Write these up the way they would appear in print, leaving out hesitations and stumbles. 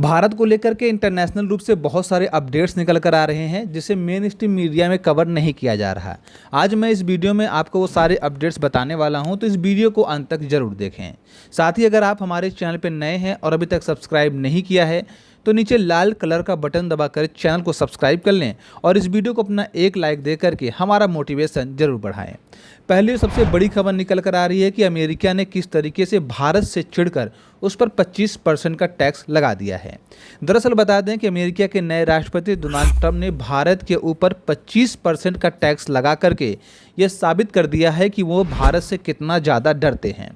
भारत को लेकर के इंटरनेशनल रूप से बहुत सारे अपडेट्स निकल कर आ रहे हैं जिसे मेन स्ट्रीम मीडिया में कवर नहीं किया जा रहा। आज मैं इस वीडियो में आपको वो सारे अपडेट्स बताने वाला हूं, तो इस वीडियो को अंत तक जरूर देखें। साथ ही अगर आप हमारे चैनल पर नए हैं और अभी तक सब्सक्राइब नहीं किया है तो नीचे लाल कलर का बटन दबाकर चैनल को सब्सक्राइब कर लें और इस वीडियो को अपना एक लाइक दे करके हमारा मोटिवेशन जरूर बढ़ाएं। पहले सबसे बड़ी खबर निकल कर आ रही है कि अमेरिका ने किस तरीके से भारत से चिढ़कर उस पर 25% का टैक्स लगा दिया है। दरअसल बता दें कि अमेरिका के नए राष्ट्रपति डोनाल्ड ट्रंप ने भारत के ऊपर 25% का टैक्स लगा करके ये साबित कर दिया है कि वो भारत से कितना ज़्यादा डरते हैं।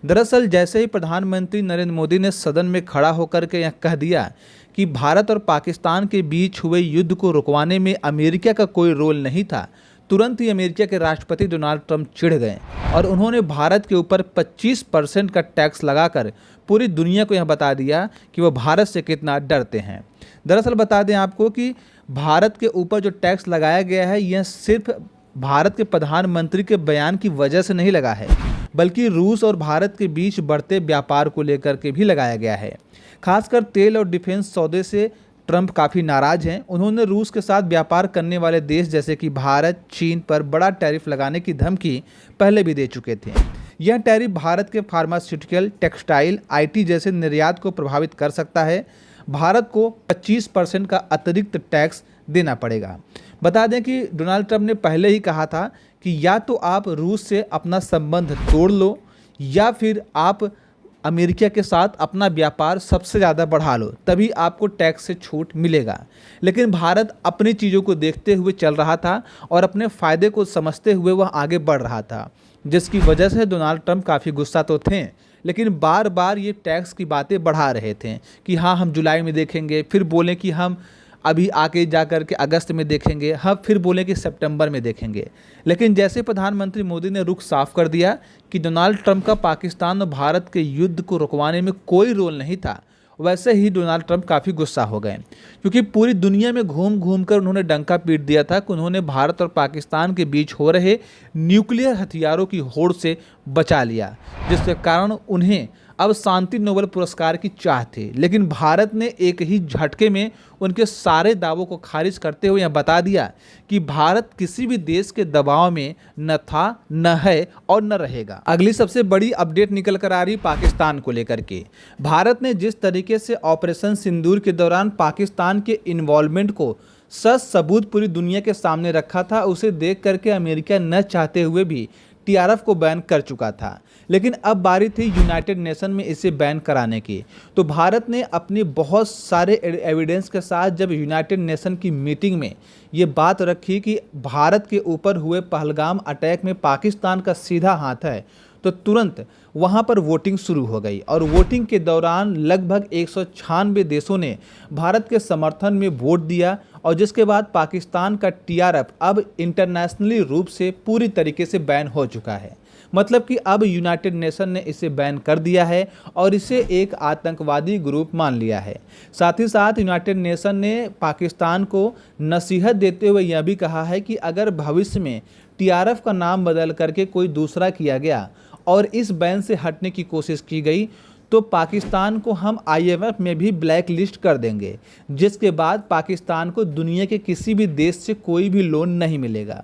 दरअसल जैसे ही प्रधानमंत्री नरेंद्र मोदी ने सदन में खड़ा होकर के यह कह दिया कि भारत और पाकिस्तान के बीच हुए युद्ध को रुकवाने में अमेरिका का कोई रोल नहीं था, तुरंत ही अमेरिका के राष्ट्रपति डोनाल्ड ट्रंप चिढ़ गए और उन्होंने भारत के ऊपर 25% का टैक्स लगाकर पूरी दुनिया को यह बता दिया कि वो भारत से कितना डरते हैं। दरअसल बता दें आपको कि भारत के ऊपर जो टैक्स लगाया गया है यह सिर्फ भारत के प्रधानमंत्री के बयान की वजह से नहीं लगा है, बल्कि रूस और भारत के बीच बढ़ते व्यापार को लेकर के भी लगाया गया है। खासकर तेल और डिफेंस सौदे से ट्रंप काफ़ी नाराज हैं। उन्होंने रूस के साथ व्यापार करने वाले देश जैसे कि भारत, चीन पर बड़ा टैरिफ लगाने की धमकी पहले भी दे चुके थे। यह टैरिफ भारत के फार्मास्यूटिकल, टेक्सटाइल, आईटी जैसे निर्यात को प्रभावित कर सकता है। भारत को 25% का अतिरिक्त टैक्स देना पड़ेगा। बता दें कि डोनाल्ड ट्रंप ने पहले ही कहा था कि या तो आप रूस से अपना संबंध तोड़ लो या फिर आप अमेरिका के साथ अपना व्यापार सबसे ज़्यादा बढ़ा लो, तभी आपको टैक्स से छूट मिलेगा। लेकिन भारत अपनी चीज़ों को देखते हुए चल रहा था और अपने फ़ायदे को समझते हुए वह आगे बढ़ रहा था, जिसकी वजह से डोनाल्ड ट्रंप काफ़ी गुस्सा तो थे, लेकिन बार बार ये टैक्स की बातें बढ़ा रहे थे कि हाँ हम जुलाई में देखेंगे, फिर बोलें कि हम अभी आगे जा कर के अगस्त में देखेंगे, हाँ फिर बोले कि सितंबर में देखेंगे। लेकिन जैसे प्रधानमंत्री मोदी ने रुख साफ कर दिया कि डोनाल्ड ट्रंप का पाकिस्तान और भारत के युद्ध को रुकवाने में कोई रोल नहीं था, वैसे ही डोनाल्ड ट्रंप काफ़ी गुस्सा हो गए, क्योंकि पूरी दुनिया में घूम घूम कर उन्होंने डंका पीट दिया था कि उन्होंने भारत और पाकिस्तान के बीच हो रहे न्यूक्लियर हथियारों की होड़ से बचा लिया, जिसके कारण उन्हें अब शांति नोबेल पुरस्कार की चाह थी। लेकिन भारत ने एक ही झटके में उनके सारे दावों को खारिज करते हुए यह बता दिया कि भारत किसी भी देश के दबाव में न था, न है और न रहेगा। अगली सबसे बड़ी अपडेट निकल कर आ रही पाकिस्तान को लेकर के। भारत ने जिस तरीके से ऑपरेशन सिंदूर के दौरान पाकिस्तान के इन्वॉल्वमेंट को सच सबूत पूरी दुनिया के सामने रखा था, उसे देख करके अमेरिका न चाहते हुए भी टीआरएफ को बैन कर चुका था। लेकिन अब बारी थी यूनाइटेड नेशन में इसे बैन कराने की। तो भारत ने अपनी बहुत सारे एविडेंस के साथ जब यूनाइटेड नेशन की मीटिंग में ये बात रखी कि भारत के ऊपर हुए पहलगाम अटैक में पाकिस्तान का सीधा हाथ है, तो तुरंत वहाँ पर वोटिंग शुरू हो गई और वोटिंग के दौरान लगभग 196 देशों ने भारत के समर्थन में वोट दिया और जिसके बाद पाकिस्तान का टीआरएफ अब इंटरनेशनली रूप से पूरी तरीके से बैन हो चुका है। मतलब कि अब यूनाइटेड नेशन ने इसे बैन कर दिया है और इसे एक आतंकवादी ग्रुप मान लिया है। साथ ही साथ यूनाइटेड नेशन ने पाकिस्तान को नसीहत देते हुए यह भी कहा है कि अगर भविष्य में टीआरएफ का नाम बदल करके कोई दूसरा किया गया और इस बैन से हटने की कोशिश की गई तो पाकिस्तान को हम आईएमएफ में भी ब्लैक लिस्ट कर देंगे, जिसके बाद पाकिस्तान को दुनिया के किसी भी देश से कोई भी लोन नहीं मिलेगा।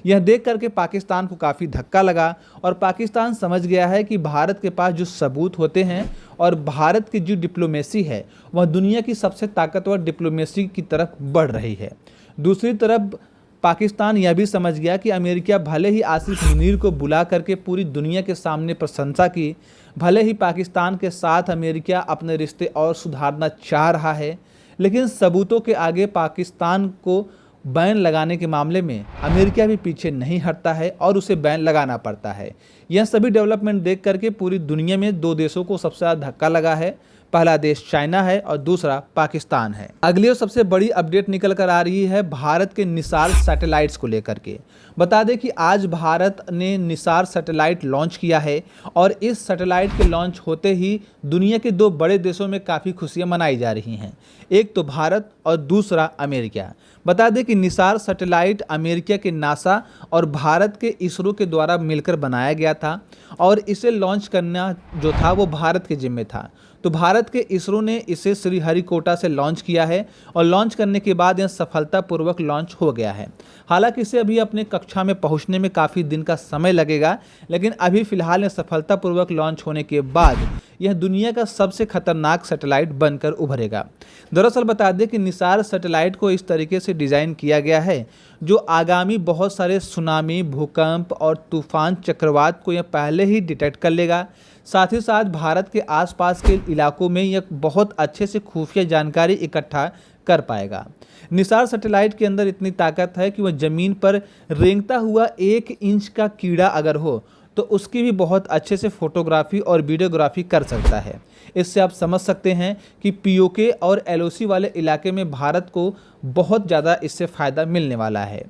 यह देख करके पाकिस्तान को काफ़ी धक्का लगा और पाकिस्तान समझ गया है कि भारत के पास जो सबूत होते हैं और भारत की जो डिप्लोमेसी है वह दुनिया की सबसे ताकतवर डिप्लोमेसी की तरफ बढ़ रही है। दूसरी तरफ पाकिस्तान यह भी समझ गया कि अमेरिका भले ही आसिफ मुनीर को बुला करके पूरी दुनिया के सामने प्रशंसा की, भले ही पाकिस्तान के साथ अमेरिका अपने रिश्ते और सुधारना चाह रहा है, लेकिन सबूतों के आगे पाकिस्तान को बैन लगाने के मामले में अमेरिका भी पीछे नहीं हटता है और उसे बैन लगाना पड़ता है। यह सभी डेवलपमेंट देख करके पूरी दुनिया में दो देशों को सबसे ज़्यादा धक्का लगा है। पहला देश चाइना है और दूसरा पाकिस्तान है। अगली और सबसे बड़ी अपडेट निकल कर आ रही है भारत के निसार सैटेलाइट्स को लेकर के। बता दें कि आज भारत ने निसार सैटेलाइट लॉन्च किया है और इस सैटेलाइट के लॉन्च होते ही दुनिया के दो बड़े देशों में काफ़ी खुशियां मनाई जा रही हैं। एक तो भारत और दूसरा अमेरिका। बता दें कि निसार सैटेलाइट अमेरिका के नासा और भारत के इसरो के द्वारा मिलकर बनाया गया था और इसे लॉन्च करना जो था वो भारत के जिम्मे था। तो भारत के इसरो ने इसे श्रीहरिकोटा से लॉन्च किया है और लॉन्च करने के बाद यह सफलतापूर्वक लॉन्च हो गया है। हालांकि इसे अभी अपने कक्षा में पहुंचने में काफ़ी दिन का समय लगेगा, लेकिन अभी फिलहाल यह सफलतापूर्वक लॉन्च होने के बाद यह दुनिया का सबसे खतरनाक सैटेलाइट बनकर उभरेगा। दरअसल बता दें कि निसार सैटेलाइट को इस तरीके से डिज़ाइन किया गया है जो आगामी बहुत सारे सुनामी, भूकंप और तूफान, चक्रवात को यह पहले ही डिटेक्ट कर लेगा। साथ ही साथ भारत के आसपास के इलाकों में यह बहुत अच्छे से खुफिया जानकारी इकट्ठा कर पाएगा। निसार सैटेलाइट के अंदर इतनी ताकत है कि वह ज़मीन पर रेंगता हुआ 1 इंच का कीड़ा अगर हो तो उसकी भी बहुत अच्छे से फोटोग्राफी और वीडियोग्राफी कर सकता है। इससे आप समझ सकते हैं कि पीओके और एलओसी वाले इलाके में भारत को बहुत ज़्यादा इससे फ़ायदा मिलने वाला है।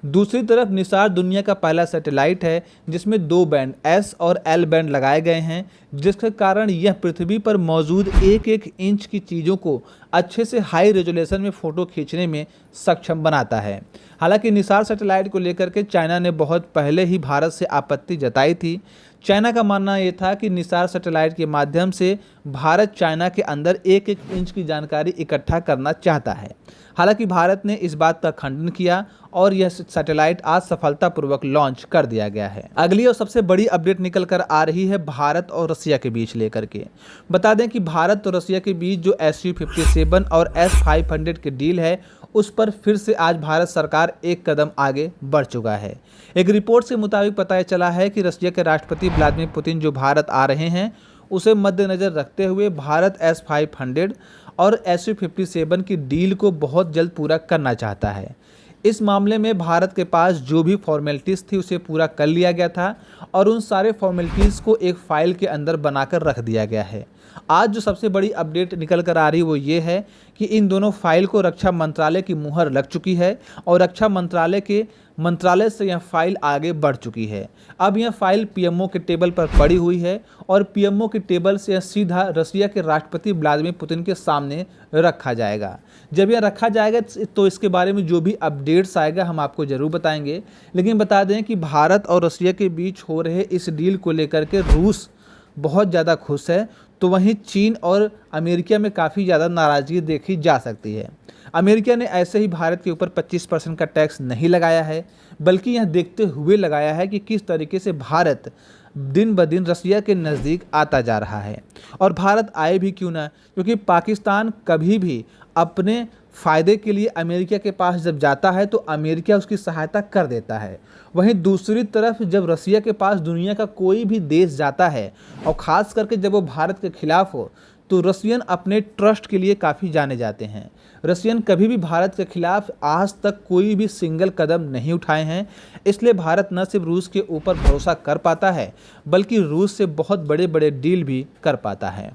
दूसरी तरफ निसार दुनिया का पहला सैटेलाइट है जिसमें 2 बैंड एस और एल बैंड लगाए गए हैं, जिसके कारण यह पृथ्वी पर मौजूद 1-1 इंच की चीज़ों को अच्छे से हाई रेजोल्यूशन में फ़ोटो खींचने में सक्षम बनाता है। हालांकि निसार सैटेलाइट को लेकर के चाइना ने बहुत पहले ही भारत से आपत्ति जताई थी। चाइना का मानना ये था कि निसार सैटेलाइट के माध्यम से भारत चाइना के अंदर 1-1 इंच की जानकारी इकट्ठा करना चाहता है। हालांकि भारत ने इस बात का खंडन किया और यह सैटेलाइट आज सफलतापूर्वक लॉन्च कर दिया गया है। अगली और सबसे बड़ी अपडेट निकल कर आ रही है भारत और रसिया के बीच लेकर के। बता दें कि भारत और रसिया के बीच जो SU-57 और S-500 की डील है उस पर फिर से आज भारत सरकार एक कदम आगे बढ़ चुका है। एक रिपोर्ट के मुताबिक पता चला है कि रसिया के राष्ट्रपति व्लादिमीर पुतिन जो भारत आ रहे हैं उसे मद्देनज़र रखते हुए भारत S-500 और SU-57 की डील को बहुत जल्द पूरा करना चाहता है। इस मामले में भारत के पास जो भी फॉर्मेलिटीज़ थी उसे पूरा कर लिया गया था और उन सारे फॉर्मेलिटीज़ को एक फ़ाइल के अंदर बनाकर रख दिया गया है। आज जो सबसे बड़ी अपडेट निकल कर आ रही वो ये है कि इन दोनों फाइल को रक्षा मंत्रालय की मुहर लग चुकी है और रक्षा मंत्रालय से यह फाइल आगे बढ़ चुकी है। अब यह फाइल पीएमओ के टेबल पर पड़ी हुई है और पीएमओ के टेबल से यह सीधा रसिया के राष्ट्रपति व्लादिमीर पुतिन के सामने रखा जाएगा। जब यह रखा जाएगा तो इसके बारे में जो भी अपडेट्स आएगा हम आपको ज़रूर बताएंगे। लेकिन बता दें कि भारत और रसिया के बीच हो रहे इस डील को लेकर के रूस बहुत ज़्यादा खुश है, तो वहीं चीन और अमेरिका में काफ़ी ज़्यादा नाराज़गी देखी जा सकती है। अमेरिका ने ऐसे ही भारत के ऊपर 25% का टैक्स नहीं लगाया है, बल्कि यह देखते हुए लगाया है कि किस तरीके से भारत दिन ब दिन रसिया के नज़दीक आता जा रहा है। और भारत आए भी क्यों ना, क्योंकि पाकिस्तान कभी भी अपने फ़ायदे के लिए अमेरिका के पास जब जाता है तो अमेरिका उसकी सहायता कर देता है। वहीं दूसरी तरफ जब रसिया के पास दुनिया का कोई भी देश जाता है और ख़ास करके जब वो भारत के खिलाफ हो तो रसियन अपने ट्रस्ट के लिए काफ़ी जाने जाते हैं। रसियन कभी भी भारत के खिलाफ आज तक कोई भी सिंगल कदम नहीं उठाए हैं। इसलिए भारत न सिर्फ रूस के ऊपर भरोसा कर पाता है बल्कि रूस से बहुत बड़े बड़े डील भी कर पाता है।